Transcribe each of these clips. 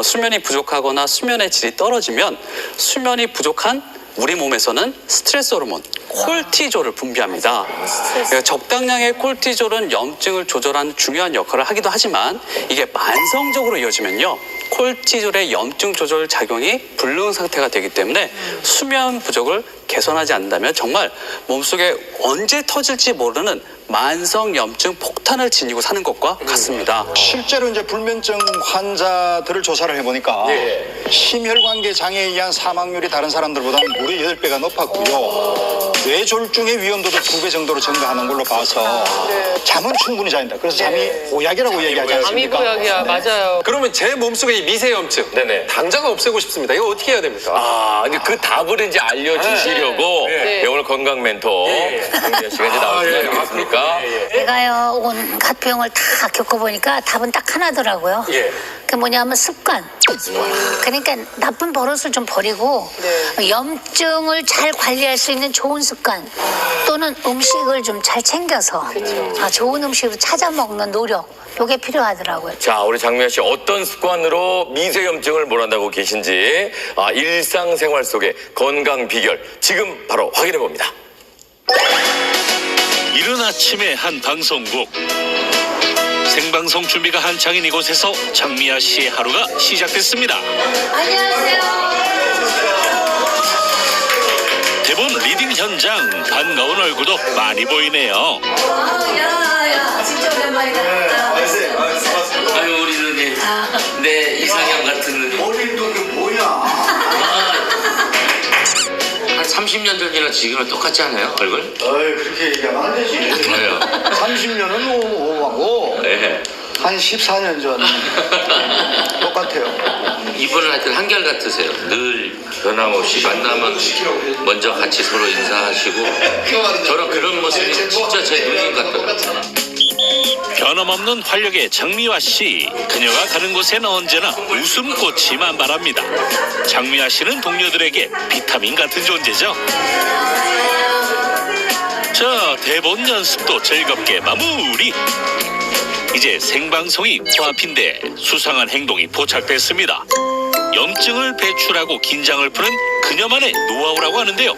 수면이 부족하거나 수면의 질이 떨어지면 수면이 부족한 우리 몸에서는 스트레스 호르몬 콜티졸을 분비합니다. 적당량의 콜티졸은 염증을 조절하는 중요한 역할을 하기도 하지만 이게 만성적으로 이어지면요, 콜티졸의 염증 조절 작용이 불능 상태가 되기 때문에 수면 부족을 개선하지 않는다면 정말 몸속에 언제 터질지 모르는 만성 염증 폭탄을 지니고 사는 것과 같습니다. 실제로 이제 불면증 환자들을 조사를 해보니까 심혈관계 장애에 의한 사망률이 다른 사람들보다는 무려 8배가 높았고요. 뇌졸중의 위험도도 2배 정도로 증가하는 걸로 봐서 잠은 충분히 자야 된다. 그래서 잠이 보약이라고 얘기하지 잠이 않습니까? 보약이야, 맞아요. 그러면 제 몸속에 이 미세염증 당장 없애고 싶습니다. 이거 어떻게 해야 됩니까? 근데 그 답을 이제 알려주시려고 오늘 건강 멘토 장미아 씨가 이제 나오시지 않겠습니까? 내가요 온갖 병을 다 겪어보니까 답은 딱 하나더라고요. 그게 뭐냐면 습관. 그러니까 나쁜 버릇을 좀 버리고 염증을 잘 관리할 수 있는 좋은 습관 또는 음식을 좀 잘 챙겨서 좋은 음식을 찾아 먹는 노력, 요게 필요하더라고요. 자, 우리 장미아 씨 어떤 습관으로 미세염증을 몰아내고 계신지 일상생활 속의 건강 비결 지금 바로 확인해 봅니다. 이른 아침의 한 방송국. 생방송 준비가 한창인 이곳에서 장미아 씨의 하루가 시작됐습니다. 안녕하세요. 대본 리딩 현장, 반가운 얼굴도 많이 보이네요. 야, 진짜 오랜만이다. 아유, 우리 누님. 내 이상형 같은 누님. 머리도 그 뭐야? 한 30년 전이랑 지금은 똑같지 않아요, 얼굴? 어이, 그렇게 얘기하면 안 되지. 왜요? 30년은 오하고 네. 한 14년 전 똑같아요. 이분은 하여튼 한결같으세요. 늘 변함없이 만나면 먼저 같이 서로 인사하시고 저런 그런 모습이 진짜 제 누님 같더라고요. 변함없는 활력의 장미아 씨. 그녀가 가는 곳엔 언제나 웃음꽃이 만발합니다. 장미아 씨는 동료들에게 비타민 같은 존재죠. 자, 대본 연습도 즐겁게 마무리. 이제 생방송이 코앞인데 수상한 행동이 포착됐습니다. 염증을 배출하고 긴장을 푸는 그녀만의 노하우라고 하는데요.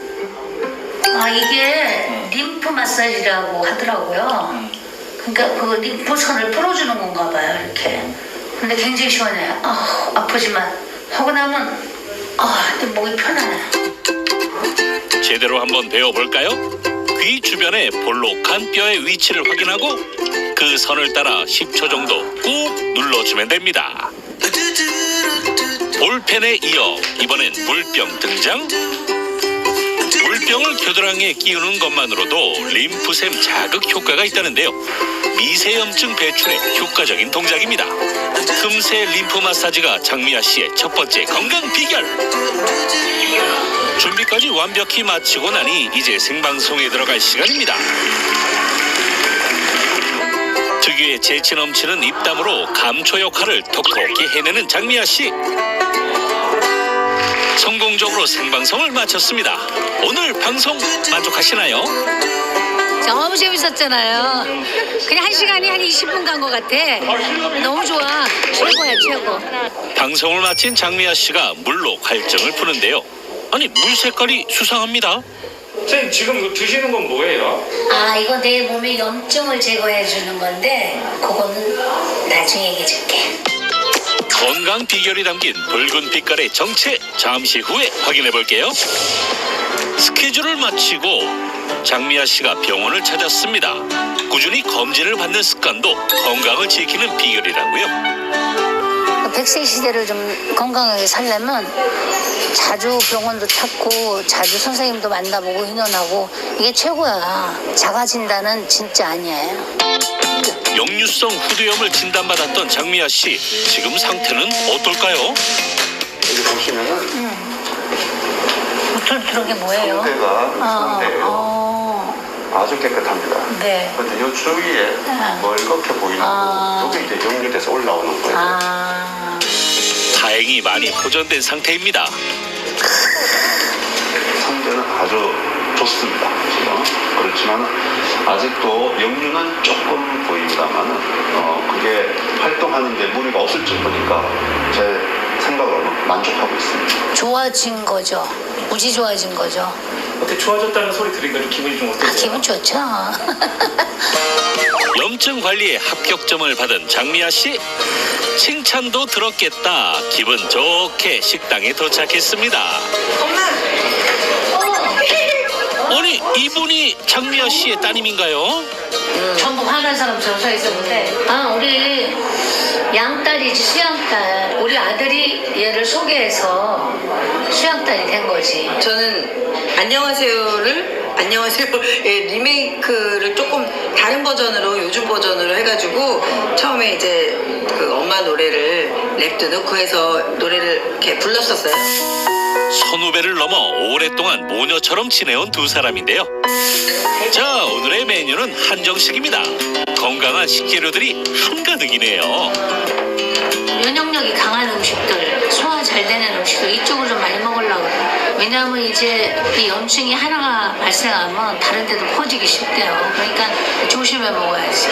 이게 림프 마사지라고 하더라고요. 그러니까 그 림프선을 풀어주는 건가 봐요, 이렇게. 근데 굉장히 시원해요. 아프지만 하고 나면 목이 편안해요. 제대로 한번 배워볼까요? 귀 주변의 볼록한 뼈의 위치를 확인하고 그 선을 따라 10초 정도 꾹 눌러주면 됩니다. 볼펜에 이어 이번엔 물병 등장. 물병을 겨드랑이에 끼우는 것만으로도 림프샘 자극 효과가 있다는데요. 미세염증 배출에 효과적인 동작입니다. 틈새 림프 마사지가 장미아 씨의 첫 번째 건강 비결. 준비까지 완벽히 마치고 나니 이제 생방송에 들어갈 시간입니다. 특유의 재치 넘치는 입담으로 감초 역할을 톡톡히 해내는 장미아 씨. 성공적으로 생방송을 마쳤습니다. 오늘 방송 만족하시나요? 너무 재밌었잖아요. 그냥 1시간이 한 20분 간 것 같아. 너무 좋아. 최고야, 최고. 방송을 마친 장미아 씨가 물로 갈증을 푸는데요. 아니, 물 색깔이 수상합니다. 선생님, 지금 이거 드시는 건 뭐예요? 이거 내 몸에 염증을 제거해 주는 건데 그거는 나중에 얘기해 줄게. 건강 비결이 담긴 붉은 빛깔의 정체, 잠시 후에 확인해 볼게요. 스케줄을 마치고 장미아 씨가 병원을 찾았습니다. 꾸준히 검진을 받는 습관도 건강을 지키는 비결이라고요. 100세 시대를 좀 건강하게 살려면 자주 병원도 찾고 자주 선생님도 만나보고 의논하고 이게 최고야. 자가 진단은 진짜 아니에요. 역류성 후두염을 진단받았던 장미아 씨, 지금 상태는 어떨까요? 여기 보시면은 그런 게 뭐예요? 상태가 상태예요. 아주 깨끗합니다. 네. 근데 요 주위에 멀겋게 보이는 거, 이게 이제 역류돼서 올라오는 거예요. 다행히 많이 보존된 상태입니다. 상태는 아주 좋습니다. 지금. 그렇지만 아직도 역류는 조금 보입니다만 그게 활동하는데 무리가 없을 정도니까 제 만족하고 있습니다. 좋아진 거죠. 무지 좋아진 거죠. 어떻게 좋아졌다는 소리 들으니까 좀 기분이 좀 어떠세요? 기분 좋죠. 염증 관리에 합격점을 받은 장미아 씨. 칭찬도 들었겠다. 기분 좋게 식당에 도착했습니다. 아니, 이분이 장미아 씨의 따님인가요? 전부 화난 사람처럼 서 있었는데, 우리 양딸이지, 수양딸. 우리 아들이 얘를 소개해서 수양딸이 된 거지. 저는 안녕하세요 예, 리메이크를 조금 다른 버전으로 요즘 버전으로 해가지고 처음에 이제 그 엄마 노래를 랩도 넣고 해서 노래를 이렇게 불렀었어요. 선후배를 넘어 오랫동안 모녀처럼 지내온 두 사람인데요. 자, 오늘의 메뉴는 한정식입니다. 건강한 식재료들이 한가득이네요. 면역력이 강한 음식들, 소화 잘 되는 음식들 이쪽으로 좀 많이 먹으려고 그래요. 왜냐하면 이제 이 염증이 하나가 발생하면 다른 데도 퍼지기 쉽대요. 그러니까 조심해 먹어야지.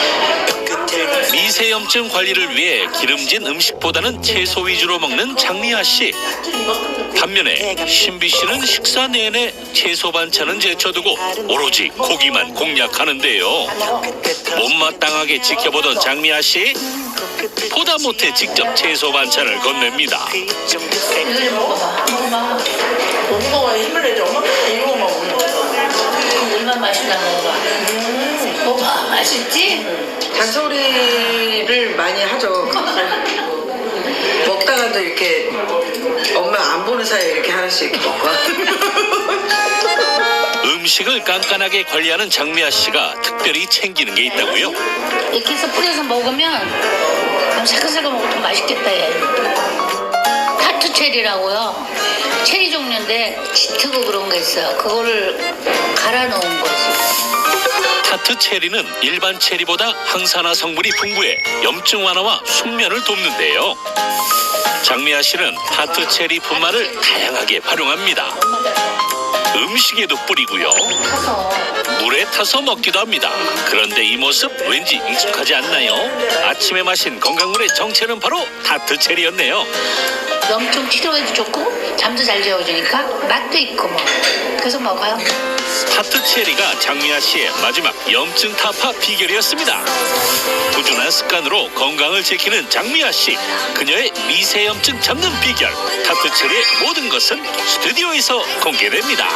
미세염증 관리를 위해 기름진 음식보다는 채소 위주로 먹는 장미아 씨. 반면에 신비 씨는 식사 내내 채소 반찬은 제쳐두고 오로지 고기만 공략하는데요. 못마땅하게 지켜보던 장미아 씨. 보다 못해 직접 채소 반찬을 건넵니다. 이거 좀 먹어봐. 먹어봐. 먹어봐 힘을 내줘. 엄마가 이거 먹어. 물만 마신다 먹어봐. 먹어봐. 맛있지? 잔소리를 많이 하죠. 먹다가도 이렇게 엄마 안 보는 사이에 이렇게 하나씩 이렇게 먹고. 음식을 깐깐하게 관리하는 장미아 씨가 특별히 챙기는 게 있다고요? 이렇게 해서 뿌려서 먹으면 사근사근 먹으면 더 맛있겠다 얘. 타투 체리라고요. 체리 종류인데 짙고 그런 게 있어요. 그거를 갈아 넣은 거지. 타트 체리는 일반 체리보다 항산화 성분이 풍부해 염증 완화와 숙면을 돕는데요. 장미아 씨는 타트 체리 분말을 다양하게 활용합니다. 음식에도 뿌리고요. 물에 타서 먹기도 합니다. 그런데 이 모습 왠지 익숙하지 않나요? 아침에 마신 건강물의 정체는 바로 타트 체리였네요. 염증 치료에도 좋고 잠도 잘 재워주니까 맛도 있고 뭐. 그래서 먹어요. 타트 체리가 장미아 씨의 마지막 염증 타파 비결이었습니다. 꾸준한 습관으로 건강을 지키는 장미아 씨. 그녀의 미세염증 잡는 비결. 타트 체리의 모든 것은 스튜디오에서 공개됩니다.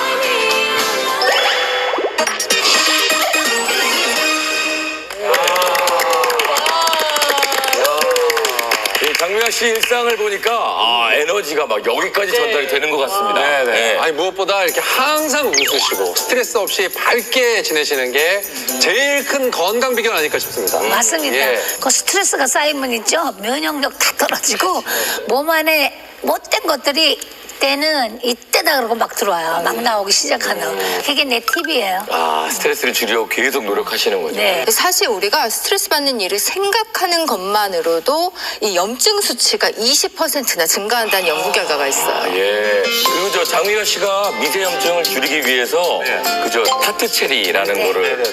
장미아 씨 일상을 보니까 에너지가 막 여기까지 전달이 되는 것 같습니다. 네네. 네. 아니 무엇보다 이렇게 항상 웃으시고 스트레스 없이 밝게 지내시는 게 제일 큰 건강 비결 아닐까 싶습니다. 맞습니다. 예. 그 스트레스가 쌓이면 있죠. 면역력 다 떨어지고 몸 안에 못된 것들이 이때다 그러고 막 들어와요. 막 나오기 시작하면. 그게 내 팁이에요. 스트레스를 줄이려고 계속 노력하시는 거죠. 네. 사실 우리가 스트레스 받는 일을 생각하는 것만으로도 이 염증 수치가 20%나 증가한다는 연구 결과가 있어요. 예. 그리고 저 장미아 씨가 미세염증을 줄이기 위해서 그저 타트 체리라는 거를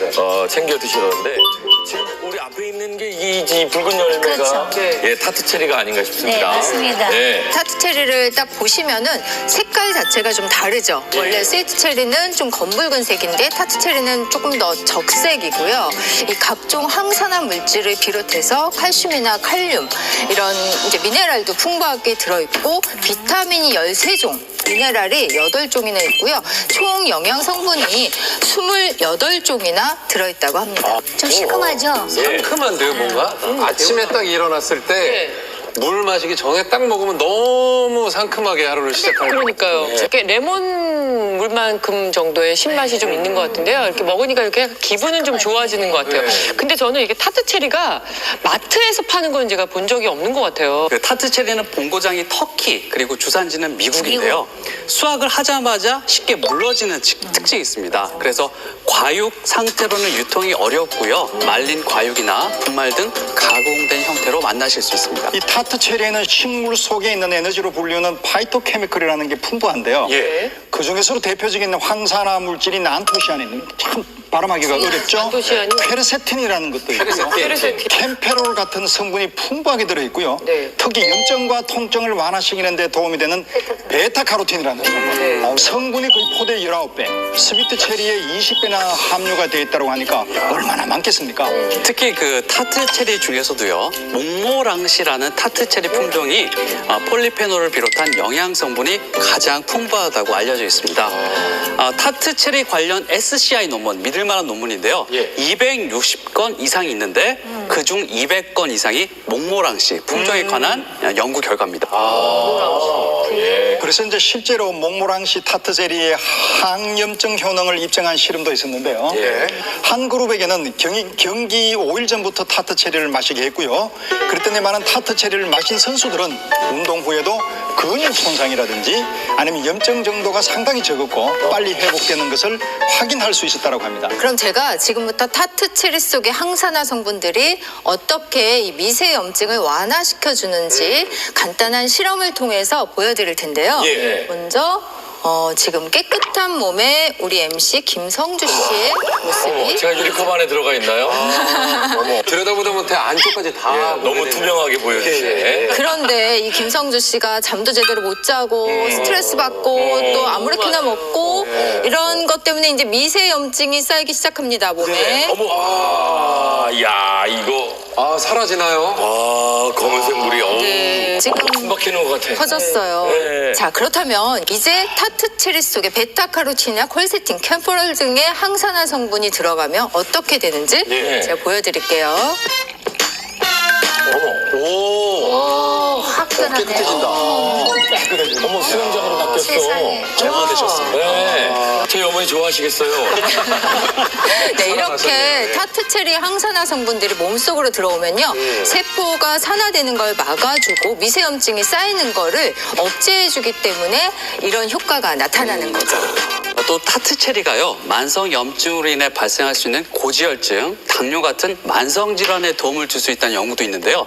챙겨 드시는데 지금 우리 앞에 있는 게 이 붉은 열매가 그렇죠. 예, 타트 체리가 아닌가 싶습니다. 네, 맞습니다. 예. 타투 체리를 딱 보시면은 색깔 자체가 좀 다르죠. 원래 스위트 체리는 좀 검붉은 색인데 타투 체리는 조금 더 적색이고요. 이 각종 항산화 물질을 비롯해서 칼슘이나 칼륨 이런 이제 미네랄도 풍부하게 들어있고 비타민이 13종. 미네랄이 8종이나 있고요. 총 영양 성분이 28종이나 들어있다고 합니다. 좀 시큼하죠? 상큼한데요 뭔가? 아침에 딱 일어났을 때 물 마시기 전에 딱 먹으면 너무 상큼하게 하루를 시작할 그러니까요. 이렇게 레몬 물만큼 정도의 신맛이 좀 있는 것 같은데요. 이렇게 먹으니까 이렇게 기분은 좀 좋아지는 것 같아요. 근데 저는 이게 타트 체리가 마트에서 파는 건 제가 본 적이 없는 것 같아요. 그 타트 체리는 본고장이 터키 그리고 주산지는 미국인데요. 수확을 하자마자 쉽게 물러지는 특징이 있습니다. 그래서 과육 상태로는 유통이 어렵고요. 말린 과육이나 분말 등 가공된 형태로 만나실 수 있습니다. 이 타트 체리에는 식물 속에 있는 에너지로 불리우는 파이토케미컬이라는 게 풍부한데요. 그 중에서도 대표적인 황산화 물질인 안토시아닌 참 발음하기가 어렵죠. 안토시아닌. 페르세틴이라는 것도 있고요. 페르세틴. 캠페롤 같은 성분이 풍부하게 들어있고요. 특히 염증과 통증을 완화시키는 데 도움이 되는 베타카로틴이라는 성분. 성분이 거의 포대 19배, 스위트 체리의 20배나 함유가 되어 있다고 하니까 얼마나 많겠습니까? 특히 그 타트 체리 중에서도요, 몽모랑시라는 타트 체리 품종이 폴리페놀을 비롯한 영양 성분이 가장 풍부하다고 알려져 있습니다. 타트 체리 관련 SCI 논문, 믿을만한 논문인데요. 260건 이상이 있는데 그중 200건 이상이 몽모랑시 품종에 관한 연구 결과입니다. 그래서 이제 실제로 몽모랑시 타트 체리의 항염증 효능을 입증한 실험도 있었는데요. 한 그룹에게는 경기 5일 전부터 타트 체리를 마시게 했고요. 그랬더니 많은 타트 체리를 마신 선수들은 운동 후에도 근육 손상이라든지 아니면 염증 정도가 상당히 적었고 빨리 회복되는 것을 확인할 수 있었다고 합니다. 그럼 제가 지금부터 타트 체리 속의 항산화 성분들이 어떻게 이 미세 염증을 완화시켜 주는지 간단한 실험을 통해서 보여드릴 텐데요. 먼저 지금 깨끗한 몸에 우리 MC 김성주 씨의 모습이 제가 유리컵 안에 들어가 있나요? 어머, 들여다보다 못해 안쪽까지 다 너무 투명하게 보여주시네. 그런데 이 김성주 씨가 잠도 제대로 못 자고 스트레스 받고 또 아무렇게나 먹고 이런 것 때문에 이제 미세 염증이 쌓이기 시작합니다, 몸에. 야, 이거. 사라지나요? 검은색 물이. 네, 지금 숨 막히는 것 같아. 퍼졌어요. 네. 자, 그렇다면 이제 타트 체리 속에 베타카로틴이나 콜세틴, 캠퍼롤 등의 항산화 성분이 들어가면 어떻게 되는지 제가 보여드릴게요. 화끈하네. 깨끗해진다. 어머, 수영장으로 바뀌었어. 세상에. 잘 만드셨습니다. 네. 저희 어머니 좋아하시겠어요. 네, 이렇게 타트 체리 항산화 성분들이 몸속으로 들어오면요. 세포가 산화되는 걸 막아주고 미세염증이 쌓이는 거를 억제해주기 때문에 이런 효과가 나타나는 거죠. 또 타트 체리가요, 만성 염증으로 인해 발생할 수 있는 고지혈증, 당뇨 같은 만성 질환에 도움을 줄 수 있다는 연구도 있는데요.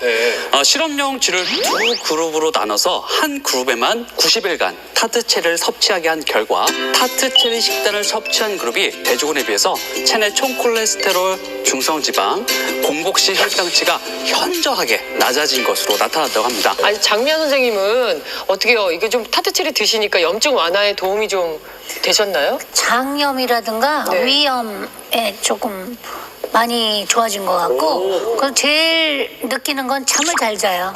실험용 쥐를 두 그룹으로 나눠서 한 그룹에만 90일간 타트 체리를 섭취하게 한 결과 타트 체리 식단을 섭취한 그룹이 대조군에 비해서 체내 총 콜레스테롤, 중성지방, 공복시 혈당치가 현저하게 낮아진 것으로 나타났다고 합니다. 아니 장미아 선생님은 어떻게요? 이게 좀 타트 체리 드시니까 염증 완화에 도움이 좀 되셨나요? 장염이라든가 위염에 조금 많이 좋아진 것 같고 그리고 제일 느끼는 건 잠을 잘 자요.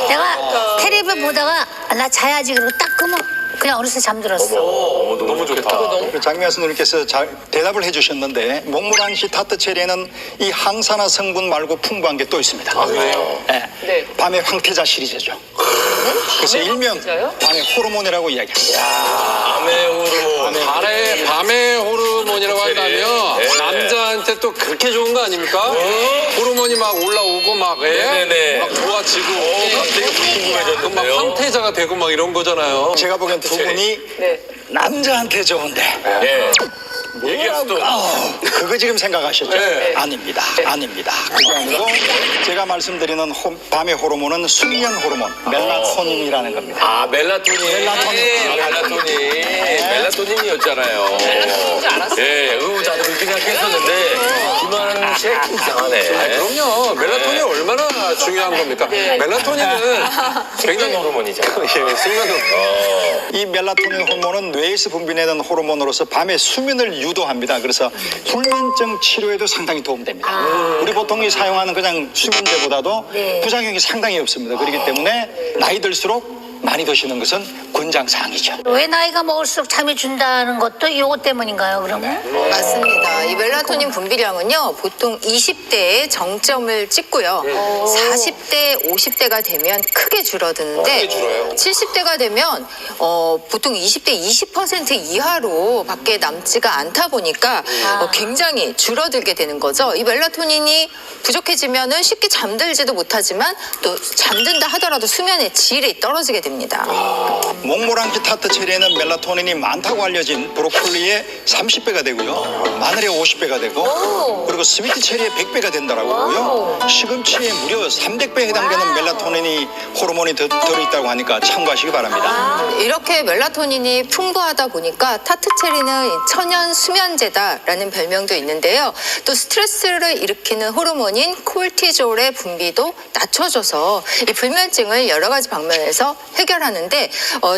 내가 텔레비 보다가 나 자야지 그러고 딱 끄면 그냥 어느새 잠들었어. 너무 좋다. 장미아 선생님께서 잘 대답을 해주셨는데 몽모랑시 타트 체리에는 이 항산화 성분 말고 풍부한 게 또 있습니다. 그래요? 네. 밤의 황태자 시리즈죠. 그래서 일명 밤의 호르몬이라고 이야기합니다. 밤의 호르몬. 밤의 호르몬이라고 한다면 남자한테 또 그렇게 좋은 거 아닙니까? 호르몬이 막 올라오고 막 좋아지고 갑자기 궁금해졌는데요. 막 황태자가 되고 막 이런 거잖아요. 제가 보기엔 두 분이 남자한테 좋은데 얘기해도 그거 지금 생각하셨죠? 아닙니다. 아닙니다. 그게 아니고 제가 말씀드리는 밤의 호르몬은 숙면 호르몬 멜라토닌이라는 겁니다. 멜라토닌. 멜라토닌이었잖아요. 멜라토닌인지 알았어요. 저도 그렇게 생각했었는데 김하는 씨 이상하네. 그럼요. 멜라토닌이 얼마나 중요한 겁니까? 멜라토닌은 굉장히 호르몬이잖아요. 숙면 호르몬. 이 멜라토닌 호르몬은 뇌에서 분비되는 호르몬으로서 밤에 수면을 유도합니다. 그래서 불면증 치료에도 상당히 도움됩니다. 우리 보통이 사용하는 그냥 수면제보다도 부작용이 상당히 없습니다. 그렇기 때문에 나이 들수록 많이 드시는 것은 권장사항이죠. 왜 나이가 먹을수록 잠이 준다는 것도 이거 때문인가요, 그러면? 맞습니다. 이 멜라토닌 분비량은요, 보통 20대에 정점을 찍고요. 40대, 50대가 되면 크게 줄어드는데 70대가 되면 보통 20대 20% 이하로 밖에 남지가 않다 보니까 굉장히 줄어들게 되는 거죠. 이 멜라토닌이 부족해지면은 쉽게 잠들지도 못하지만 또 잠든다 하더라도 수면의 질이 떨어지게 됩니다. 됩니다. 목모랑키 타트 체리에는 멜라토닌이 많다고 알려진 브로콜리의 30배가 되고요. 마늘의 50배가 되고 그리고 스위트 체리의 100배가 된다라고 하고요. 시금치에 무려 300배 해당되는 멜라토닌이 호르몬이 들어있다고 하니까 참고하시기 바랍니다. 이렇게 멜라토닌이 풍부하다 보니까 타트 체리는 천연 수면제다라는 별명도 있는데요. 또 스트레스를 일으키는 호르몬인 콜티졸의 분비도 낮춰줘서 이 불면증을 여러 가지 방면에서 해결하는데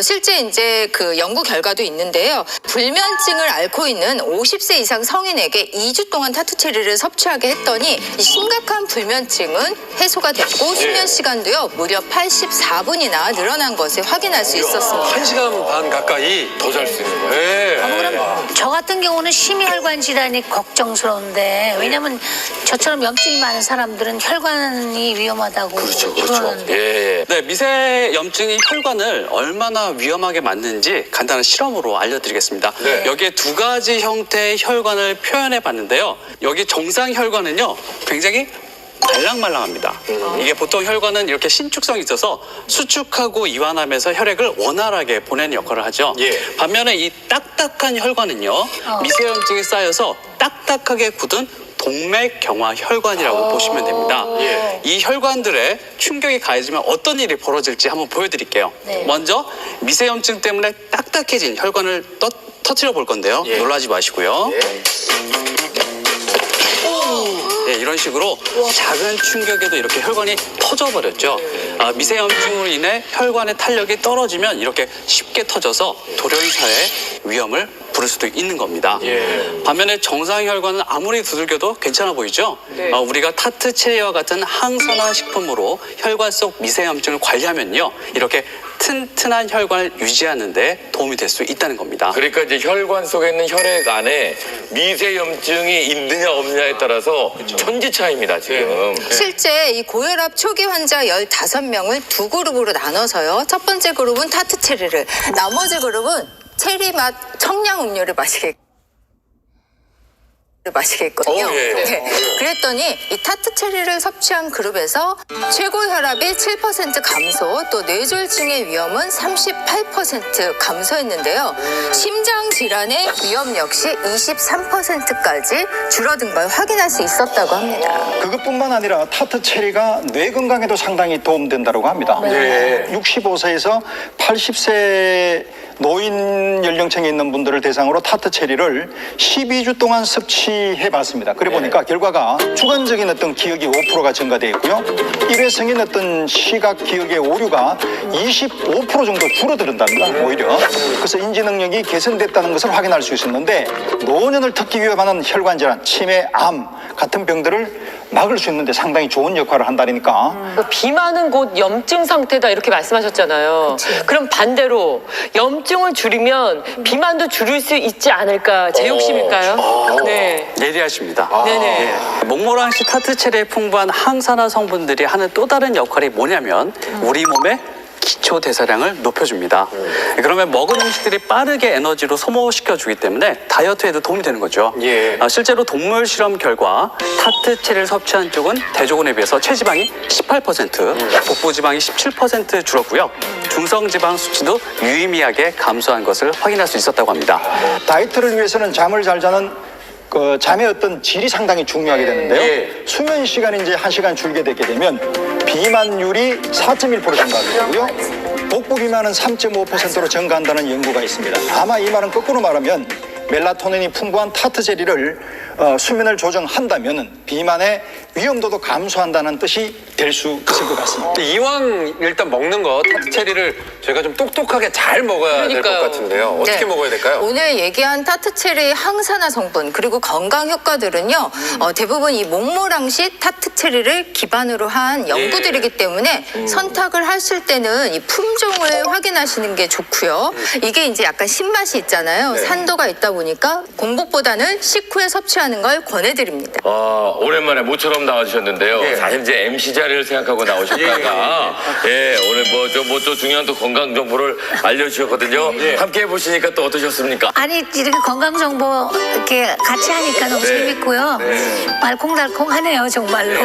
실제 이제 그 연구 결과도 있는데요. 불면증을 앓고 있는 50세 이상 성인에게 2주 동안 타트 체리를 섭취하게 했더니 이 심각한 불면증은 해소가 됐고 수면 시간도요 무려 84분이나 늘어난 것을 확인할 수 있었습니다. 1시간 반 가까이 더 잘 수 있는 거예요. 네. 그럼 저 같은 경우는 심혈관 질환이 걱정스러운데 왜냐면 저처럼 염증이 많은 사람들은 혈관이 위험하다고 그러는데 네, 미세 염증이 혈관을 얼마나 위험하게 만드는지 간단한 실험으로 알려드리겠습니다. 여기에 두 가지 형태의 혈관을 표현해 봤는데요. 여기 정상 혈관은요, 굉장히 말랑말랑합니다. 이게 보통 혈관은 이렇게 신축성이 있어서 수축하고 이완하면서 혈액을 원활하게 보내는 역할을 하죠. 반면에 이 딱딱한 혈관은요, 미세염증이 쌓여서 딱딱하게 굳은 동맥경화 혈관이라고 보시면 됩니다. 이 혈관들에 충격이 가해지면 어떤 일이 벌어질지 한번 보여드릴게요. 먼저 미세염증 때문에 딱딱해진 혈관을 터뜨려 볼 건데요. 놀라지 마시고요. 이런 식으로 작은 충격에도 이렇게 혈관이 터져버렸죠. 미세염증으로 인해 혈관의 탄력이 떨어지면 이렇게 쉽게 터져서 돌연사의 위험을 부를 수도 있는 겁니다. 반면에 정상 혈관은 아무리 두들겨도 괜찮아 보이죠? 우리가 타트 체리와 같은 항산화 식품으로 혈관 속 미세염증을 관리하면요, 이렇게 튼튼한 혈관을 유지하는 데 도움이 될 수 있다는 겁니다. 그러니까 이제 혈관 속에 있는 혈액 안에 미세염증이 있느냐 없느냐에 따라서 천지 차이입니다, 지금. 실제 이 고혈압 초기 환자 15명을 두 그룹으로 나눠서요. 첫 번째 그룹은 타트 체리를, 나머지 그룹은 체리 맛 청량 음료를 마시겠거든요. 그랬더니 이 타트 체리를 섭취한 그룹에서 최고 혈압이 7% 감소, 또 뇌졸중의 위험은 38% 감소했는데요. 심장 질환의 위험 역시 23%까지 줄어든 걸 확인할 수 있었다고 합니다. 그것뿐만 아니라 타트 체리가 뇌 건강에도 상당히 도움된다고 합니다. 65세에서 80세 노인 연령층에 있는 분들을 대상으로 타트 체리를 12주 동안 섭취해봤습니다. 그래 보니까 결과가 주관적인 어떤 기억이 5%가 증가되어 있고요. 일회성인 어떤 시각 기억의 오류가 25% 정도 줄어든답니다. 오히려. 그래서 인지 능력이 개선됐다는 것을 확인할 수 있었는데 노년을 특히 위험하는 혈관 질환, 치매, 암 같은 병들을 막을 수 있는데 상당히 좋은 역할을 한다니까. 비만은 곧 염증 상태다 이렇게 말씀하셨잖아요. 그럼 반대로 염증을 줄이면 비만도 줄일 수 있지 않을까? 제 욕심일까요? 네. 예리하십니다. 네네. 목모랑씨 타트 체리에 풍부한 항산화 성분들이 하는 또 다른 역할이 뭐냐면 우리 몸의 기초 대사량을 높여줍니다. 그러면 먹은 음식들이 빠르게 에너지로 소모시켜주기 때문에 다이어트에도 도움이 되는 거죠. 실제로 동물 실험 결과 타트 체리를 섭취한 쪽은 대조군에 비해서 체지방이 18%, 복부지방이 17% 줄었고요. 중성지방 수치도 유의미하게 감소한 것을 확인할 수 있었다고 합니다. 다이어트를 위해서는 잠을 잘 자는 잠의 어떤 질이 상당히 중요하게 되는데요. 수면 시간이 이제 1시간 줄게 되게 되면 비만율이 4.1% 증가하게 되고요. 복부 비만은 3.5%로 증가한다는 연구가 있습니다. 아마 이 말은 거꾸로 말하면 멜라토닌이 풍부한 타트 체리를 수면을 조정한다면 비만의 위험도도 감소한다는 뜻이 될 수 있을 것 같습니다. 이왕 일단 먹는 거 타트 체리를 저희가 좀 똑똑하게 잘 먹어야 될 것 같은데요. 어떻게 먹어야 될까요? 오늘 얘기한 타트 체리의 항산화 성분 그리고 건강 효과들은요 대부분 이 목모랑씨 타트 체리를 기반으로 한 연구들이기 때문에 선택을 하실 때는 이 품종을 확인하시는 게 좋고요. 이게 이제 약간 신맛이 있잖아요. 산도가 있다 보니까 공복보다는 식후에 섭취하는 참여하는 걸 권해드립니다. 오랜만에 모처럼 나와주셨는데요. 사실 이제 MC 자리를 생각하고 나오셨다가 오늘 뭐 또 중요한 또 건강 정보를 알려주셨거든요. 함께 해보시니까 또 어떠셨습니까? 아니 이렇게 건강 정보 이렇게 같이 하니까 너무 재밌고요. 말콩달콩하네요 정말로.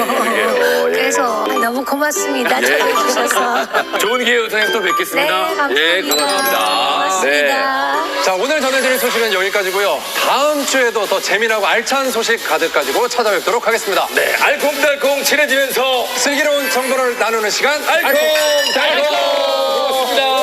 그래서 너무 고맙습니다. 찾아주셔서. 좋은 기회 우선에 또 뵙겠습니다. 네, 감사합니다. 예, 고맙습니다. 고맙습니다. 자, 오늘 전해드릴 소식은 여기까지고요. 다음 주에도 더 재미나고 알찬 소식 가득 가지고 찾아뵙도록 하겠습니다. 네, 알콩달콩 친해지면서 슬기로운 정보를 나누는 시간 알콩달콩! 고맙습니다.